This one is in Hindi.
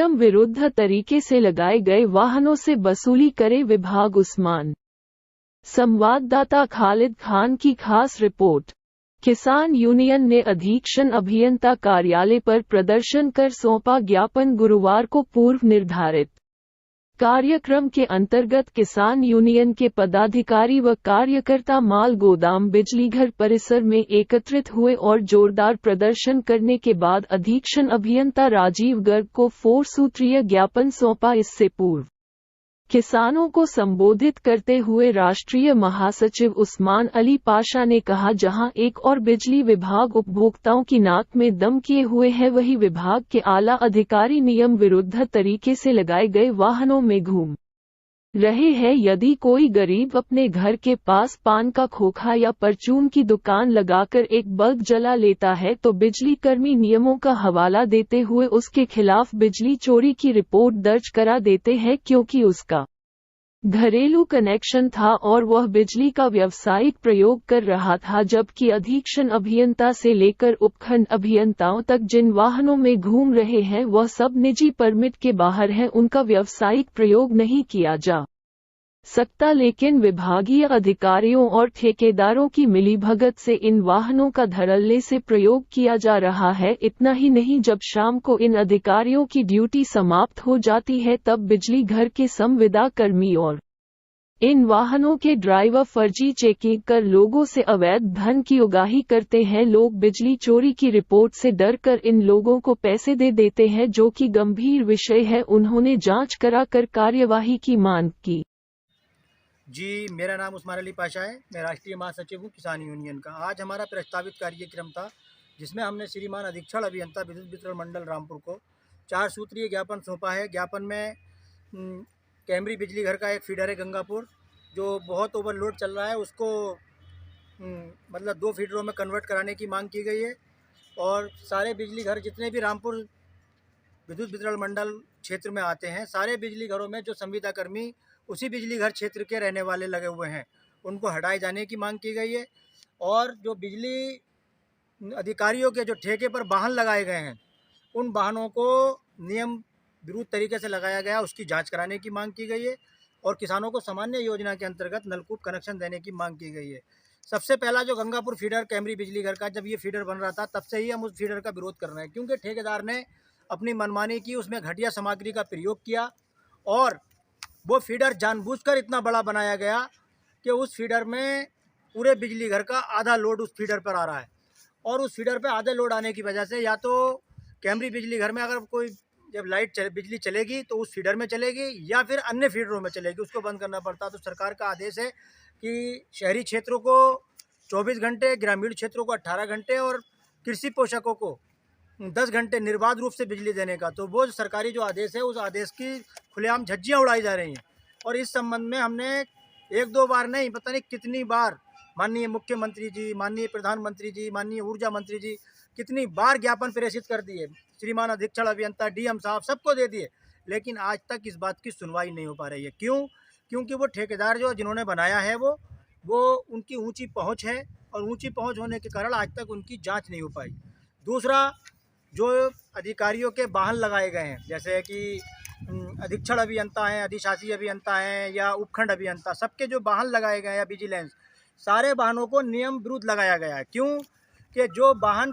नियम विरुद्ध तरीके से लगाए गए वाहनों से वसूली करे विभाग। उस्मान संवाददाता खालिद खान की खास रिपोर्ट। किसान यूनियन ने अधीक्षण अभियंता कार्यालय पर प्रदर्शन कर सौंपा ज्ञापन। गुरुवार को पूर्व निर्धारित कार्यक्रम के अंतर्गत किसान यूनियन के पदाधिकारी व कार्यकर्ता माल गोदाम बिजलीघर परिसर में एकत्रित हुए और जोरदार प्रदर्शन करने के बाद अधीक्षण अभियंता राजीव गर्ग को 4 सूत्रीय ज्ञापन सौंपा। इससे पूर्व किसानों को संबोधित करते हुए राष्ट्रीय महासचिव उस्मान अली पाशा ने कहा, जहां एक और बिजली विभाग उपभोक्ताओं की नाक में दम किए हुए है, वही विभाग के आला अधिकारी नियम विरुद्ध तरीके से लगाए गए वाहनों में घूम रहे हैं। यदि कोई गरीब अपने घर के पास पान का खोखा या परचून की दुकान लगाकर एक बल्ब जला लेता है तो बिजली कर्मी नियमों का हवाला देते हुए उसके खिलाफ बिजली चोरी की रिपोर्ट दर्ज करा देते हैं, क्योंकि उसका घरेलू कनेक्शन था और वह बिजली का व्यावसायिक प्रयोग कर रहा था। जबकि अधीक्षण अभियंता से लेकर उपखंड अभियंताओं तक जिन वाहनों में घूम रहे हैं वह सब निजी परमिट के बाहर हैं, उनका व्यावसायिक प्रयोग नहीं किया जा सकता। लेकिन विभागीय अधिकारियों और ठेकेदारों की मिलीभगत से इन वाहनों का धड़ल्ले से प्रयोग किया जा रहा है। इतना ही नहीं, जब शाम को इन अधिकारियों की ड्यूटी समाप्त हो जाती है तब बिजली घर के संविदा कर्मी और इन वाहनों के ड्राइवर फर्जी चेकिंग कर लोगों से अवैध धन की उगाही करते हैं। लोग बिजली चोरी की रिपोर्ट से डर कर इन लोगों को पैसे दे देते हैं, जो कि गंभीर विषय है। उन्होंने जांच कराकर कार्यवाही की मांग की। जी, मेरा नाम उस्मान अली पाशा है। मैं राष्ट्रीय महासचिव हूँ किसान यूनियन का। आज हमारा प्रस्तावित कार्यक्रम था जिसमें हमने श्रीमान अधीक्षण अभियंता विद्युत वितरण मंडल रामपुर को 4 सूत्रीय ज्ञापन सौंपा है। ज्ञापन में कैमरी बिजली घर का एक फीडर है गंगापुर, जो बहुत ओवरलोड चल रहा है, उसको मतलब 2 फीडरों में कन्वर्ट कराने की मांग की गई है। और सारे बिजली घर जितने भी रामपुर विद्युत वितरण मंडल क्षेत्र में आते हैं, सारे बिजली घरों में जो संविदा कर्मी उसी बिजली घर क्षेत्र के रहने वाले लगे हुए हैं, उनको हटाए जाने की मांग की गई है। और जो बिजली अधिकारियों के जो ठेके पर वाहन लगाए गए हैं, उन वाहनों को नियम विरुद्ध तरीके से लगाया गया, उसकी जांच कराने की मांग की गई है। और किसानों को सामान्य योजना के अंतर्गत नलकूप कनेक्शन देने की मांग की गई है। सबसे पहला जो गंगापुर फीडर कैमरी बिजली घर का, जब ये फीडर बन रहा था तब से ही हम उस फीडर का विरोध कर रहे हैं, क्योंकि ठेकेदार ने अपनी मनमानी की, उसमें घटिया सामग्री का प्रयोग किया और वो फीडर जानबूझकर इतना बड़ा बनाया गया कि उस फीडर में पूरे बिजली घर का आधा लोड उस फीडर पर आ रहा है। और उस फीडर पे आधे लोड आने की वजह से या तो कैमरी बिजली घर में अगर कोई जब बिजली चलेगी तो उस फीडर में चलेगी या फिर अन्य फीडरों में चलेगी, उसको बंद करना पड़ता। तो सरकार का आदेश है कि शहरी क्षेत्रों को 24 घंटे, ग्रामीण क्षेत्रों को 18 घंटे और कृषि पोषकों को 10 घंटे निर्बाध रूप से बिजली देने का। तो वो सरकारी जो आदेश है, उस आदेश की खुलेआम झज्जियाँ उड़ाई जा रही हैं। और इस संबंध में हमने 1-2 बार नहीं, पता नहीं कितनी बार माननीय मुख्यमंत्री जी, माननीय प्रधानमंत्री जी, माननीय ऊर्जा मंत्री जी कितनी बार ज्ञापन प्रेषित कर दिए, श्रीमान अधीक्षण अभियंता, डीएम साहब सबको दे दिए, लेकिन आज तक इस बात की सुनवाई नहीं हो पा रही है। क्यों? क्योंकि वो ठेकेदार जो जिन्होंने बनाया है वो उनकी ऊँची पहुँच है और ऊँची पहुँच होने के कारण आज तक उनकी जाँच नहीं हो पाई। दूसरा, जो अधिकारियों के वाहन लगाए गए हैं, जैसे कि अधीक्षण अभियंता हैं, अधिशासी अभियंता हैं या उपखंड अभियंता, सबके जो वाहन लगाए गए हैं विजिलेंस, सारे वाहनों को नियम विरुद्ध लगाया गया है। क्यों? कि जो वाहन